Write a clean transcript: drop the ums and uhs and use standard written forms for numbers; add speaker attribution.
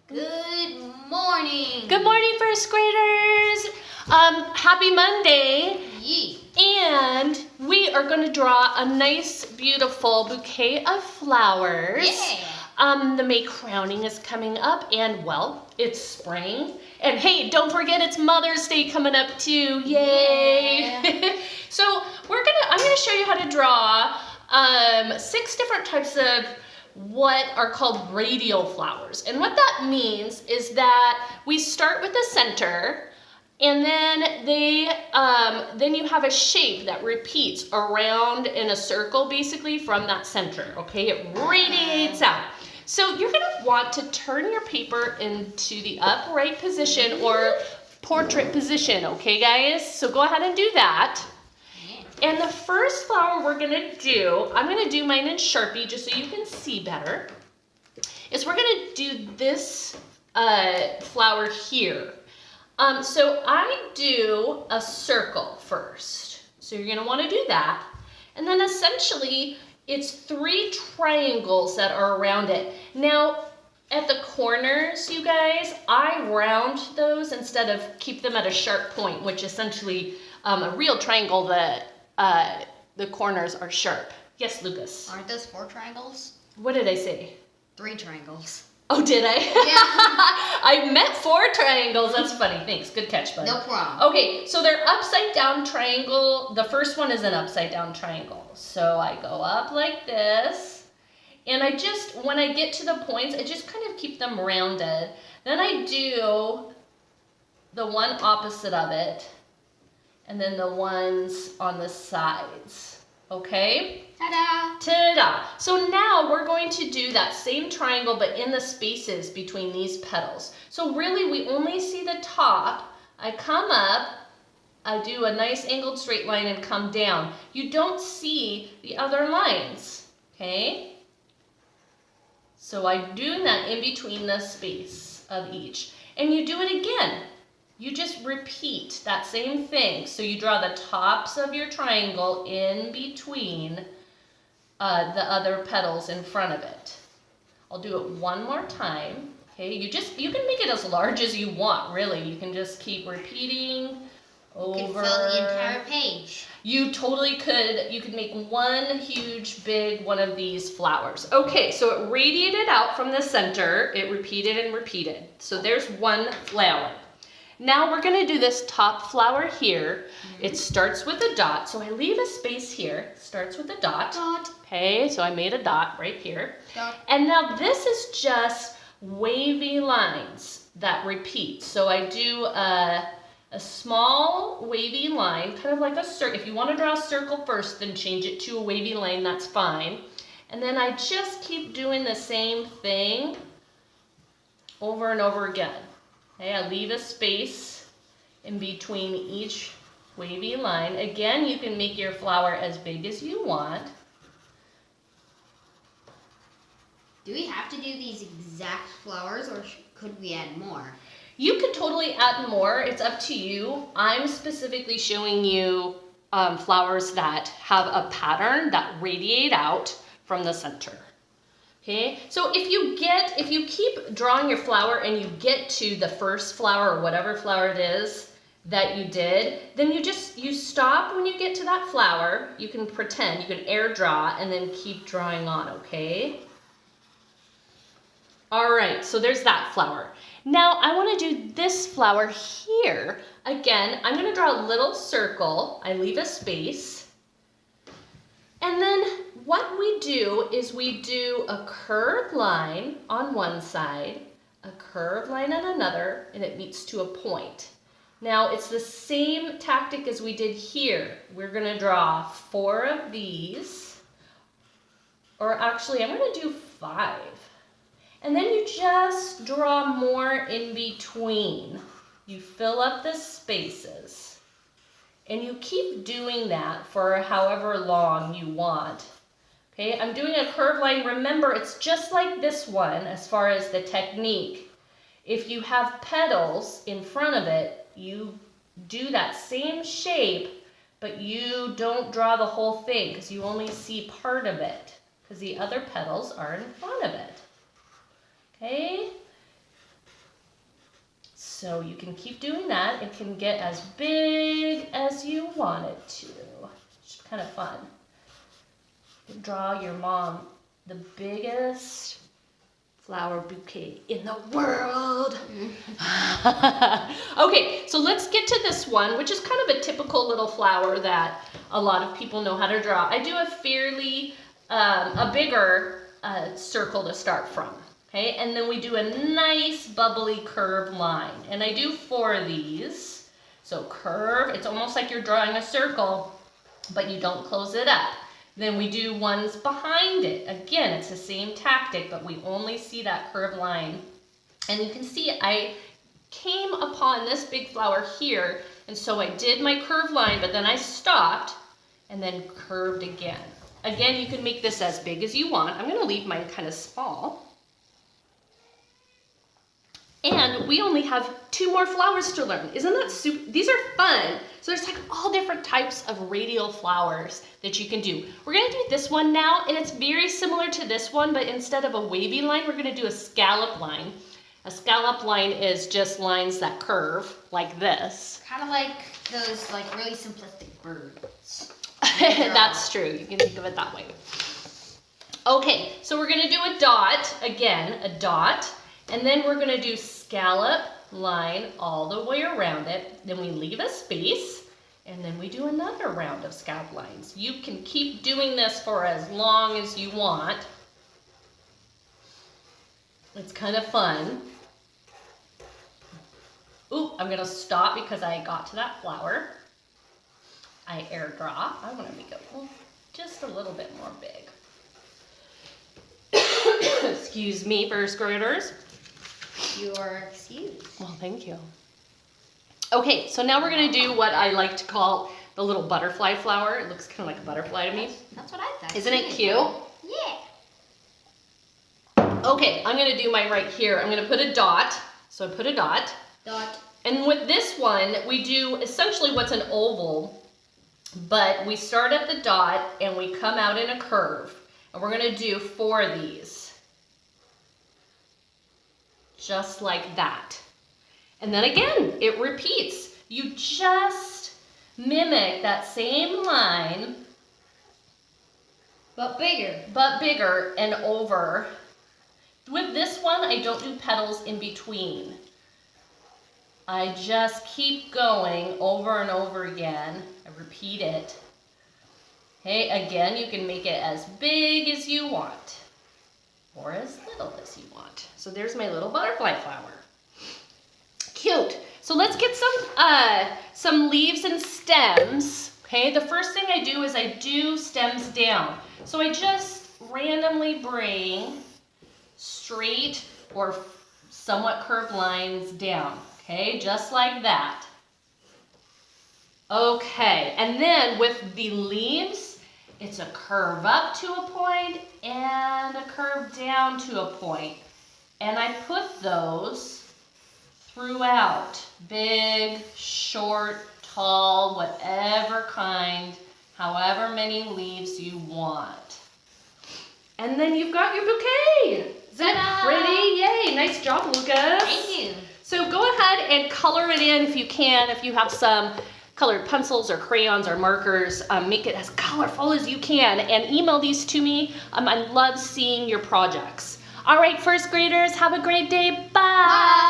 Speaker 1: Good morning.
Speaker 2: Good morning, first graders. Happy Monday.
Speaker 1: Yee.
Speaker 2: And we are going to draw a nice, beautiful bouquet of flowers.
Speaker 1: Yeah.
Speaker 2: The May crowning is coming up, and well, it's spring. And hey, don't forget it's Mother's Day coming up too. Yay!
Speaker 1: Yeah.
Speaker 2: So I'm gonna show you how to draw 6 different types of what are called radial flowers. And what that means is that we start with the center, and then then you have a shape that repeats around in a circle, basically from that center. Okay, it radiates out. So you're gonna want to turn your paper into the upright position or portrait position. Okay, guys. So go ahead and do that. And the first flower we're gonna do, I'm gonna do mine in Sharpie just so you can see better, is we're gonna do this flower here. So I do a circle first. So you're gonna wanna do that. And then essentially, it's 3 triangles that are around it. Now, at the corners, you guys, I round those instead of keep them at a sharp point, which essentially a real triangle, the corners are sharp. Yes, Lucas?
Speaker 1: Aren't those 4 triangles?
Speaker 2: What did I say?
Speaker 1: 3 triangles.
Speaker 2: Oh, did I?
Speaker 1: Yeah.
Speaker 2: I meant 4 triangles. That's funny. Thanks. Good catch, bud.
Speaker 1: No problem.
Speaker 2: Okay, so they're upside down triangle. The first one is an upside down triangle. So I go up like this. And I just, when I get to the points, I just kind of keep them rounded. Then I do the one opposite of it. And then the ones on the sides. Okay?
Speaker 1: Ta-da!
Speaker 2: Ta-da! So now we're going to do that same triangle, but in the spaces between these petals. So really, we only see the top. I come up, I do a nice angled straight line and come down. You don't see the other lines, okay? So I'm doing that in between the space of each. And you do it again. You just repeat that same thing. So you draw the tops of your triangle in between the other petals in front of it. I'll do it one more time. Okay, you can make it as large as you want, really. You can just keep repeating over. You could
Speaker 1: fill the entire page.
Speaker 2: You totally could. You could make one huge, big one of these flowers. Okay, so it radiated out from the center. It repeated and repeated. So there's one flower. Now we're gonna do this top flower here. It starts with a dot, so I leave a space here. Starts with a dot.
Speaker 1: Dot.
Speaker 2: Okay, so I made a dot right here.
Speaker 1: Dot.
Speaker 2: And now this is just wavy lines that repeat. So I do a small wavy line, kind of like a circle. If you want to draw a circle first, then change it to a wavy line, that's fine. And then I just keep doing the same thing over and over again. Okay, I leave a space in between each wavy line. Again, you can make your flower as big as you want.
Speaker 1: Do we have to do these exact flowers, or could we add more?
Speaker 2: You could totally add more. It's up to you. I'm specifically showing you flowers that have a pattern that radiate out from the center. Okay, so if you keep drawing your flower and you get to the first flower or whatever flower it is that you did, then you stop when you get to that flower. You can pretend, you can air draw and then keep drawing on, okay? All right, so there's that flower. Now I want to do this flower here. Again, I'm going to draw a little circle. I leave a space. And then what we do is we do a curved line on one side, a curved line on another, and it meets to a point. Now it's the same tactic as we did here. We're going to draw 4 of these, or actually I'm going to do 5. And then you just draw more in between. You fill up the spaces. And you keep doing that for however long you want. Okay, I'm doing a curved line. Remember, it's just like this one as far as the technique. If you have petals in front of it, you do that same shape, but you don't draw the whole thing because you only see part of it because the other petals are in front of it. Okay, So you can keep doing that. It can get as big as you want it to. It's kind of fun. You can draw your mom the biggest flower bouquet in the world. Okay, so let's get to this one, which is kind of a typical little flower that a lot of people know how to draw. I do a fairly, a bigger circle to start from. Okay, and then we do a nice bubbly curved line. And I do 4 of these. So curve, it's almost like you're drawing a circle, but you don't close it up. Then we do ones behind it. Again, it's the same tactic, but we only see that curved line. And you can see I came upon this big flower here, and so I did my curved line, but then I stopped and then curved again. Again, you can make this as big as you want. I'm gonna leave mine kind of small. And we only have 2 more flowers to learn. Isn't that super? These are fun. So there's like all different types of radial flowers that you can do. We're gonna do this one now, and it's very similar to this one, but instead of a wavy line, we're gonna do a scallop line. A scallop line is just lines that curve like this.
Speaker 1: Kind of like those like really simplistic birds.
Speaker 2: That's true, you can think of it that way. Okay, so we're gonna do a dot, again, a dot. And then we're gonna do scallop line all the way around it. Then we leave a space, and then we do another round of scallop lines. You can keep doing this for as long as you want. It's kind of fun. Ooh, I'm gonna stop because I got to that flower. I air draw. I wanna make it just a little bit more big. Excuse me, first graders.
Speaker 1: You're excused.
Speaker 2: Well, thank you. Okay, so now we're gonna do what I like to call the little butterfly flower. It looks kind of like a butterfly to me.
Speaker 1: That's what I thought.
Speaker 2: Isn't it cute?
Speaker 1: Yeah.
Speaker 2: Okay, I'm gonna do mine right here. I'm gonna put a dot. So I put a dot.
Speaker 1: Dot.
Speaker 2: And with this one, we do essentially what's an oval, but we start at the dot and we come out in a curve. And we're gonna do 4 of these. Just like that. And then again, it repeats. You just mimic that same line,
Speaker 1: But bigger.
Speaker 2: and over. With this one, I don't do petals in between. I just keep going over and over again. I repeat it. Okay, again, you can make it as big as you want, or as little as you want. So there's my little butterfly flower. Cute. So let's get some leaves and stems. Okay, the first thing I do is I do stems down. So I just randomly bring straight or somewhat curved lines down. Okay, just like that. Okay, and then with the leaves, it's a curve up to a point and a curve down to a point. And I put those throughout. Big, short, tall, whatever kind, however many leaves you want. And then you've got your bouquet. Is that pretty? Yay, nice job, Lucas.
Speaker 1: Thank you.
Speaker 2: So go ahead and color it in if you can. If you have some colored pencils or crayons or markers, make it as colorful as you can and email these to me. I love seeing your projects. All right, first graders, have a great day. Bye.
Speaker 1: Bye.